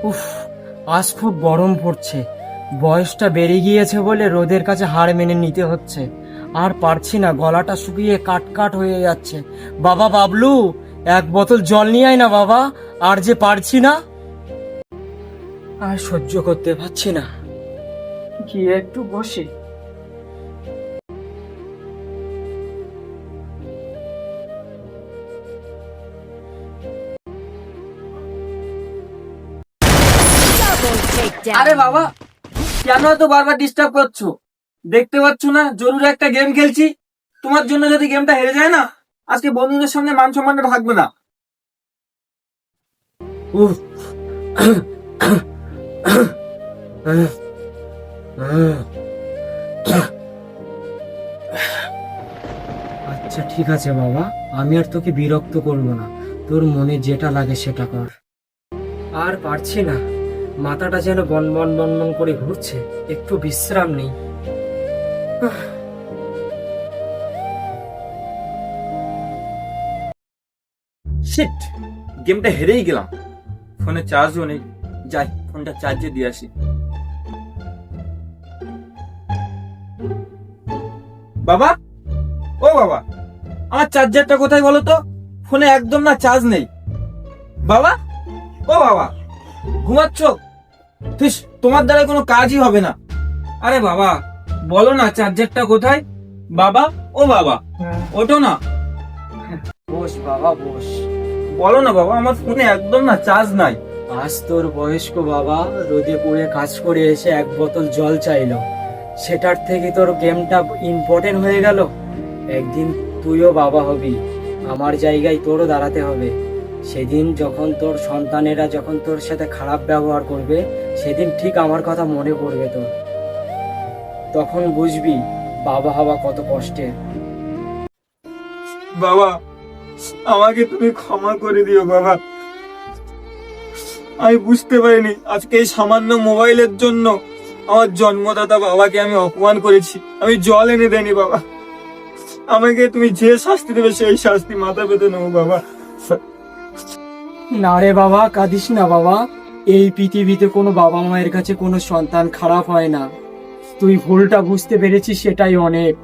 উফ, আজ খুব গরম পড়ছে। বয়সটা বেড়ে গিয়েছে বলে রোদের কাছে হার মেনে নিতে হচ্ছে। আর পারছি না, গলাটা শুকিয়ে কাট কাট হয়ে যাচ্ছে। বাবা বাবলু, এক বোতল জল নিয়ে আয় না বাবা। আর যে পারছি না, আর সহ্য করতে পারছি না। গিয়ে একটু বসে। আরে বাবা, কেন এত বারবার ডিস্টার্ব করছো? দেখতে পাচ্ছ না জরুরি একটা গেম খেলছি? তোমার জন্য যদি গেমটা হেরে যায় না, আজকে বন্ধুদের সামনে মান সম্মানটা থাকবে না। উফ। আচ্ছা ঠিক আছে বাবা, আমি আর তোকে বিরক্ত করবো না। তোর মনে যেটা লাগে সেটা কর। আর পারছি না, মাথাটা যেন বনবন বনবন করে ঘুরছে। একটু বিশ্রাম নেই। শিট, গেমটা হেরেই গেলাম। ফোনে চার্জও নেই, যাই ফোনটা চার্জে দিয়ে আসি। বাবা, ও বাবা, আমার চার্জারটা কোথায় বলো তো? ফোনে একদম না চার্জ নেই। বাবা, ও বাবা, ঘুমাচ্ছ? ফিস, তোমার দ্বারা কোনো কাজই হবে না। আরে বাবা, বলো না চার্জারটা কোথায়? বাবা, ও বাবা, ওঠো না। বস বাবা বস। বলো না বাবা, আমার ফোনে একদম না চার্জ নাই। আজ তোর বয়স্ক বাবা রোদে পুড়ে কাজ করে এসে এক বোতল জল চাইলো, সেটার থেকে তোর গেমটা ইম্পর্টেন্ট হয়ে গেল। একদিন তুইও বাবা হবি, আমার জায়গায় তোরও দাঁড়াতে হবে। সেদিন যখন তোর সন্তানেরা যখন তোর সাথে খারাপ ব্যবহার করবে, সেদিন ঠিক আমার কথা মনে পড়বে তোর। তখন বুঝবি বাবা হওয়া কত কষ্টের। বাবা, আমাকে তুমি ক্ষমা করে দিও বাবা। আমি বুঝতে পারিনি আজকে এই সামান্য মোবাইলের জন্য আমার জন্মদাতা বাবাকে আমি অপমান করেছি। আমি জল এনে দেনি বাবা। আমাকে তুমি যে শাস্তি দেবে সেই শাস্তি মাথা পেতে নেবো বাবা। না রে বাবা, কাঁদিস না বাবা। এই পৃথিবীতে কোনো বাবা মায়ের কাছে কোনো সন্তান খারাপ হয় না। তুই ভুলটা বুঝতে পেরেছিস, সেটাই অনেক।